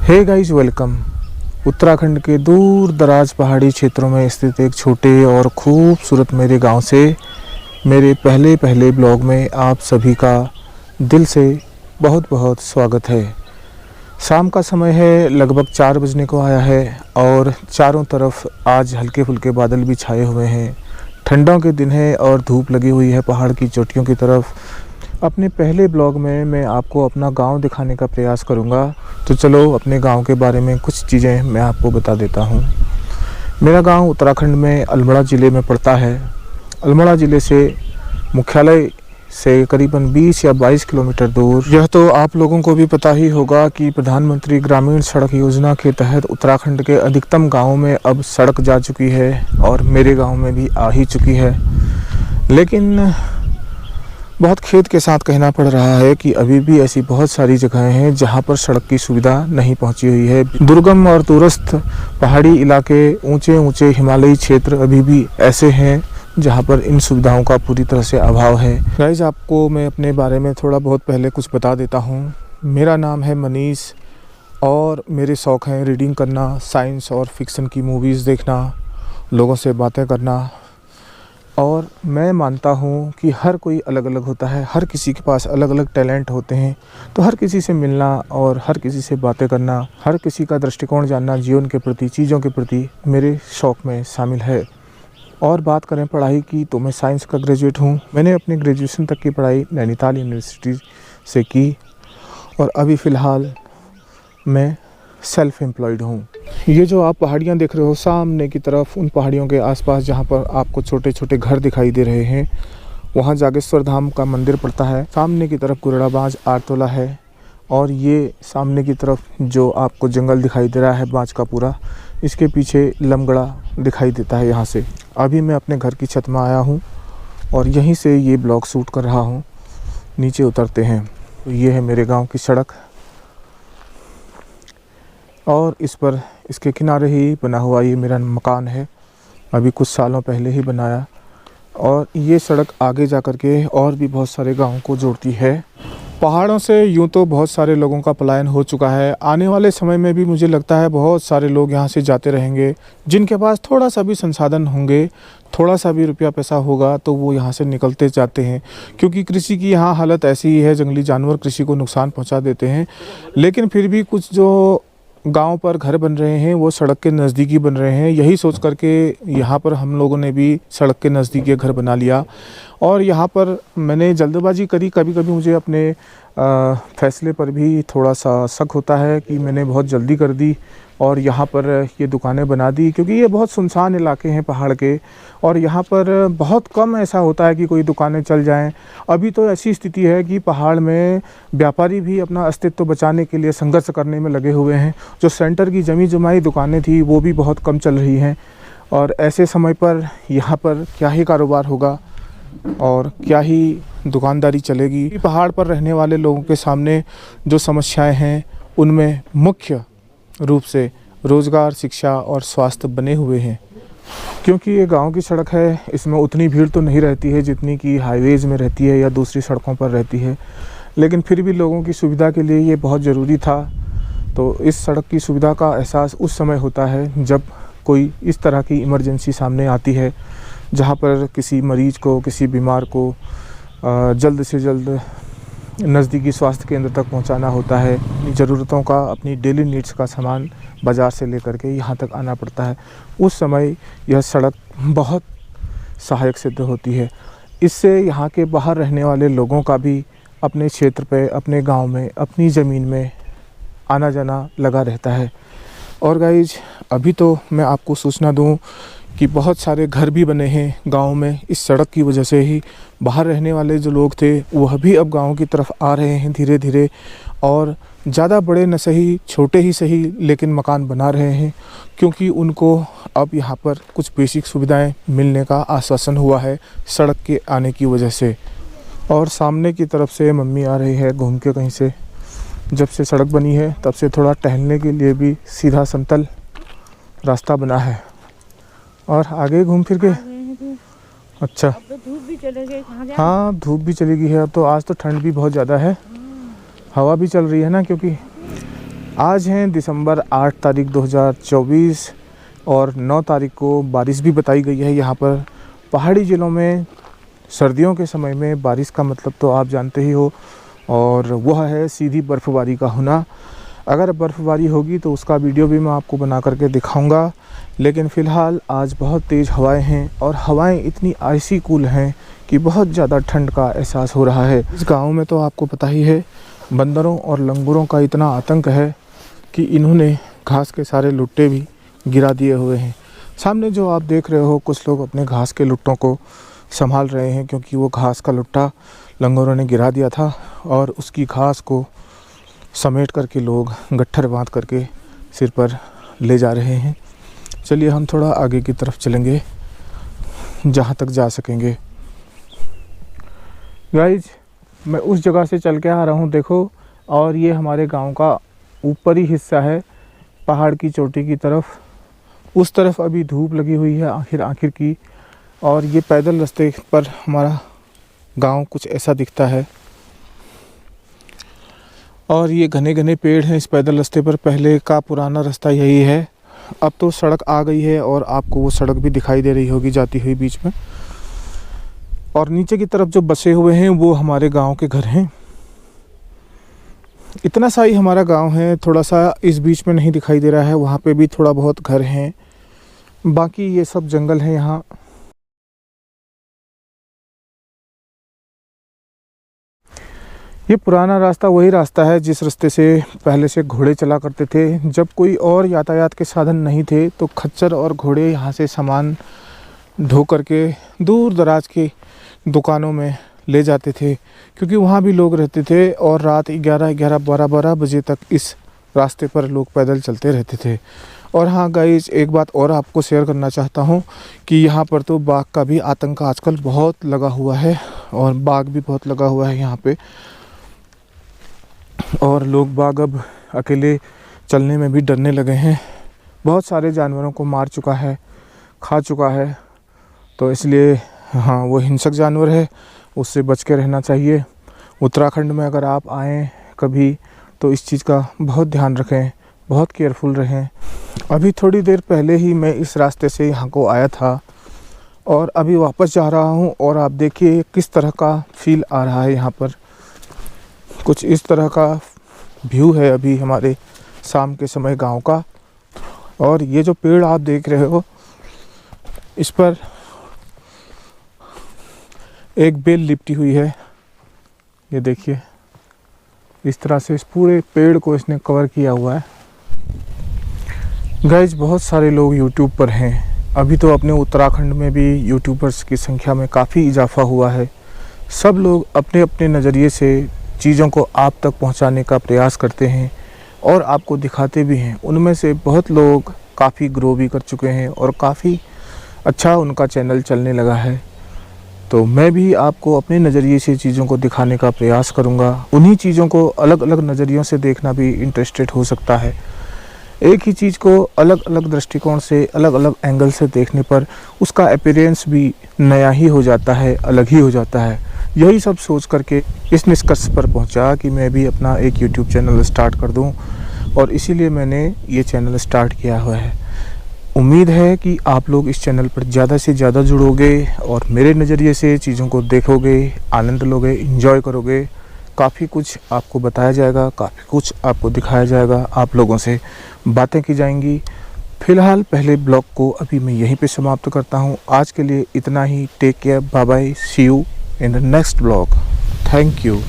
Hey guys, welcome. Uttarakhand के दूर दराज पहाड़ी क्षेत्रों में स्थित एक छोटे और खूबसूरत मेरे गांव से मेरे पहले ब्लॉग में आप सभी का दिल से बहुत बहुत स्वागत है। शाम का समय है, लगभग 4 बजने को आया है और चारों तरफ आज हल्के फुल्के बादल भी छाए हुए हैं। ठंडों के दिन है और धूप लगी हुई है पहाड़ की चोटियों की तरफ। अपने पहले ब्लॉग में मैं आपको अपना गांव दिखाने का प्रयास करूंगा, तो चलो अपने गांव के बारे में कुछ चीज़ें मैं आपको बता देता हूं। मेरा गांव उत्तराखंड में अल्मोड़ा ज़िले में पड़ता है। अल्मोड़ा ज़िले से मुख्यालय से करीबन 20 या 22 किलोमीटर दूर। यह तो आप लोगों को भी पता ही होगा कि प्रधानमंत्री ग्रामीण सड़क योजना के तहत उत्तराखंड के अधिकतम गाँवों में अब सड़क जा चुकी है और मेरे गाँव में भी आ ही चुकी है। लेकिन बहुत खेद के साथ कहना पड़ रहा है कि अभी भी ऐसी बहुत सारी जगहें हैं जहां पर सड़क की सुविधा नहीं पहुंची हुई है। दुर्गम और दूरस्थ पहाड़ी इलाके, ऊंचे हिमालयी क्षेत्र अभी भी ऐसे हैं जहां पर इन सुविधाओं का पूरी तरह से अभाव है। गाइस, आपको मैं अपने बारे में थोड़ा बहुत पहले कुछ बता देता हूं। मेरा नाम है मनीष और मेरे शौक़ हैं रीडिंग करना, साइंस और फिक्सन की मूवीज़ देखना, लोगों से बातें करना। और मैं मानता हूँ कि हर कोई अलग अलग होता है, हर किसी के पास अलग अलग टैलेंट होते हैं। तो हर किसी से मिलना और हर किसी से बातें करना, हर किसी का दृष्टिकोण जानना जीवन के प्रति, चीज़ों के प्रति मेरे शौक़ में शामिल है। और बात करें पढ़ाई की, तो मैं साइंस का ग्रेजुएट हूँ। मैंने अपनी ग्रेजुएशन तक की पढ़ाई नैनीताल यूनिवर्सिटी से की और अभी फ़िलहाल मैं सेल्फ एम्प्लॉयड हूँ। ये जो आप पहाड़ियाँ देख रहे हो सामने की तरफ, उन पहाड़ियों के आसपास जहाँ पर आपको छोटे छोटे घर दिखाई दे रहे हैं, वहाँ जागेश्वर धाम का मंदिर पड़ता है। सामने की तरफ कुरड़ाबाज आरतोला है और ये सामने की तरफ जो आपको जंगल दिखाई दे रहा है बाँज का पूरा, इसके पीछे लमगड़ा दिखाई देता है। यहाँ से अभी मैं अपने घर की छत में आया हूँ और यहीं से ये ब्लॉग शूट कर रहा हूँ। नीचे उतरते हैं। तो ये है मेरे गाँव की सड़क और इस पर इसके किनारे ही बना हुआ ये मेरा मकान है, अभी कुछ सालों पहले ही बनाया। और ये सड़क आगे जा कर के और भी बहुत सारे गाँवों को जोड़ती है। पहाड़ों से यूँ तो बहुत सारे लोगों का पलायन हो चुका है। आने वाले समय में भी मुझे लगता है बहुत सारे लोग यहाँ से जाते रहेंगे। जिनके पास थोड़ा सा भी संसाधन होंगे, थोड़ा सा भी रुपया पैसा होगा, तो वो यहाँ से निकलते जाते हैं। क्योंकि कृषि की यहाँ हालत ऐसी ही है, जंगली जानवर कृषि को नुकसान पहुँचा देते हैं। लेकिन फिर भी कुछ जो गांव पर घर बन रहे हैं वो सड़क के नज़दीकी बन रहे हैं। यही सोच करके यहाँ पर हम लोगों ने भी सड़क के नज़दीक ये घर बना लिया। और यहाँ पर मैंने जल्दबाजी करी। कभी कभी मुझे अपने फैसले पर भी थोड़ा सा शक होता है कि मैंने बहुत जल्दी कर दी और यहाँ पर ये दुकानें बना दी, क्योंकि ये बहुत सुनसान इलाके हैं पहाड़ के और यहाँ पर बहुत कम ऐसा होता है कि कोई दुकानें चल जाएं। अभी तो ऐसी स्थिति है कि पहाड़ में व्यापारी भी अपना अस्तित्व बचाने के लिए संघर्ष करने में लगे हुए हैं। जो सेंटर की जमी जमाई दुकानें थी वो भी बहुत कम चल रही हैं और ऐसे समय पर यहाँ पर क्या ही कारोबार होगा और क्या ही दुकानदारी चलेगी। पहाड़ पर रहने वाले लोगों के सामने जो समस्याएं हैं उनमें मुख्य रूप से रोज़गार, शिक्षा और स्वास्थ्य बने हुए हैं। क्योंकि ये गांव की सड़क है, इसमें उतनी भीड़ तो नहीं रहती है जितनी कि हाईवेज़ में रहती है या दूसरी सड़कों पर रहती है, लेकिन फिर भी लोगों की सुविधा के लिए ये बहुत ज़रूरी था। तो इस सड़क की सुविधा का एहसास उस समय होता है जब कोई इस तरह की इमरजेंसी सामने आती है, जहाँ पर किसी मरीज़ को, किसी बीमार को जल्द से जल्द नज़दीकी स्वास्थ्य केंद्र तक पहुंचाना होता है। अपनी ज़रूरतों का, अपनी डेली नीड्स का सामान बाज़ार से लेकर के यहाँ तक आना पड़ता है। उस समय यह सड़क बहुत सहायक सिद्ध होती है। इससे यहाँ के बाहर रहने वाले लोगों का भी अपने क्षेत्र पे, अपने गांव में, अपनी ज़मीन में आना जाना लगा रहता है। और गाइज, अभी तो मैं आपको सूचना दूँ कि बहुत सारे घर भी बने हैं गांव में इस सड़क की वजह से ही। बाहर रहने वाले जो लोग थे वह भी अब गांव की तरफ आ रहे हैं धीरे धीरे, और ज़्यादा बड़े न सही, छोटे ही सही, लेकिन मकान बना रहे हैं, क्योंकि उनको अब यहाँ पर कुछ बेसिक सुविधाएं मिलने का आश्वासन हुआ है सड़क के आने की वजह से। और सामने की तरफ से मम्मी आ रही है घूम के कहीं से। जब से सड़क बनी है तब से थोड़ा टहलने के लिए भी सीधा समतल रास्ता बना है। और आगे घूम फिर के अच्छा, अब तो धूप भी चले गई, कहाँ जाए? हाँ, धूप भी चली गई है अब तो। आज तो ठंड भी बहुत ज़्यादा है, हवा भी चल रही है ना, क्योंकि आज हैं दिसंबर 8 तारीख 2024 और 9 तारीख को बारिश भी बताई गई है यहाँ पर। पहाड़ी ज़िलों में सर्दियों के समय में बारिश का मतलब तो आप जानते ही हो, और वह है सीधी बर्फ़बारी का होना। अगर बर्फ़बारी होगी तो उसका वीडियो भी मैं आपको बना करके दिखाऊंगा। लेकिन फ़िलहाल आज बहुत तेज़ हवाएं हैं और हवाएं इतनी आइसी कूल हैं कि बहुत ज़्यादा ठंड का एहसास हो रहा है। इस गांव में तो आपको पता ही है, बंदरों और लंगूरों का इतना आतंक है कि इन्होंने घास के सारे लुट्टे भी गिरा दिए हुए हैं। सामने जो आप देख रहे हो, कुछ लोग अपने घास के लुट्टों को संभाल रहे हैं, क्योंकि वो घास का लुट्टा लंगूरों ने गिरा दिया था और उसकी घास को समेट करके लोग गट्ठर बांध करके सिर पर ले जा रहे हैं। चलिए हम थोड़ा आगे की तरफ चलेंगे जहाँ तक जा सकेंगे। गाइज, मैं उस जगह से चल के आ रहा हूँ, देखो, और ये हमारे गांव का ऊपरी हिस्सा है पहाड़ की चोटी की तरफ। उस तरफ अभी धूप लगी हुई है आखिर की, और ये पैदल रास्ते पर हमारा गांव कुछ ऐसा दिखता है। और ये घने घने पेड़ हैं इस पैदल रास्ते पर। पहले का पुराना रास्ता यही है, अब तो सड़क आ गई है और आपको वो सड़क भी दिखाई दे रही होगी जाती हुई बीच में। और नीचे की तरफ जो बसे हुए हैं वो हमारे गांव के घर हैं। इतना सा ही हमारा गांव है, थोड़ा सा इस बीच में नहीं दिखाई दे रहा है, वहाँ पे भी थोड़ा बहुत घर हैं, बाकी ये सब जंगल है यहाँ। ये पुराना रास्ता वही रास्ता है जिस रास्ते से पहले से घोड़े चला करते थे। जब कोई और यातायात के साधन नहीं थे तो खच्चर और घोड़े यहाँ से सामान ढो करके दूर दराज की दुकानों में ले जाते थे, क्योंकि वहाँ भी लोग रहते थे और रात 11, 12 बजे तक इस रास्ते पर लोग पैदल चलते रहते थे। और हाँ गाइस, एक बात और आपको शेयर करना चाहता हूँ कि यहाँ पर तो बाघ का भी आतंक आजकल बहुत लगा हुआ है, और बाघ भी बहुत लगा हुआ है यहाँ पे। और लोग बाघ अब अकेले चलने में भी डरने लगे हैं। बहुत सारे जानवरों को मार चुका है, खा चुका है, तो इसलिए हाँ, वो हिंसक जानवर है, उससे बच के रहना चाहिए। उत्तराखंड में अगर आप आएँ कभी तो इस चीज़ का बहुत ध्यान रखें, बहुत केयरफुल रहें। अभी थोड़ी देर पहले ही मैं इस रास्ते से यहाँ को आया था और अभी वापस जा रहा हूँ, और आप देखिए किस तरह का फील आ रहा है यहाँ पर। कुछ इस तरह का व्यू है अभी हमारे शाम के समय गांव का। और ये जो पेड़ आप देख रहे हो, इस पर एक बेल लिपटी हुई है, ये देखिए, इस तरह से इस पूरे पेड़ को इसने कवर किया हुआ है। गाइज, बहुत सारे लोग यूट्यूब पर हैं। अभी तो अपने उत्तराखंड में भी यूट्यूबर्स की संख्या में काफ़ी इजाफा हुआ है। सब लोग अपने अपने नज़रिए से चीज़ों को आप तक पहुंचाने का प्रयास करते हैं और आपको दिखाते भी हैं। उनमें से बहुत लोग काफ़ी ग्रो भी कर चुके हैं और काफ़ी अच्छा उनका चैनल चलने लगा है। तो मैं भी आपको अपने नज़रिए से चीज़ों को दिखाने का प्रयास करूंगा। उन्हीं चीज़ों को अलग अलग नज़रियों से देखना भी इंटरेस्टेड हो सकता है। एक ही चीज़ को अलग अलग दृष्टिकोण से, अलग अलग एंगल से देखने पर उसका अपीयरेंस भी नया ही हो जाता है, अलग ही हो जाता है। यही सब सोच करके इस निष्कर्ष पर पहुंचा कि मैं भी अपना एक यूट्यूब चैनल स्टार्ट कर दूं, और इसीलिए मैंने ये चैनल स्टार्ट किया हुआ है। उम्मीद है कि आप लोग इस चैनल पर ज़्यादा से ज़्यादा जुड़ोगे और मेरे नज़रिए से चीज़ों को देखोगे, आनंद लोगे, एंजॉय करोगे। काफ़ी कुछ आपको बताया जाएगा, काफ़ी कुछ आपको दिखाया जाएगा, आप लोगों से बातें की जाएंगी। फ़िलहाल पहले ब्लॉग को अभी मैं यहीं पे समाप्त करता हूँ। आज के लिए इतना ही। Take care, bye bye, see you in the next blog. Thank you.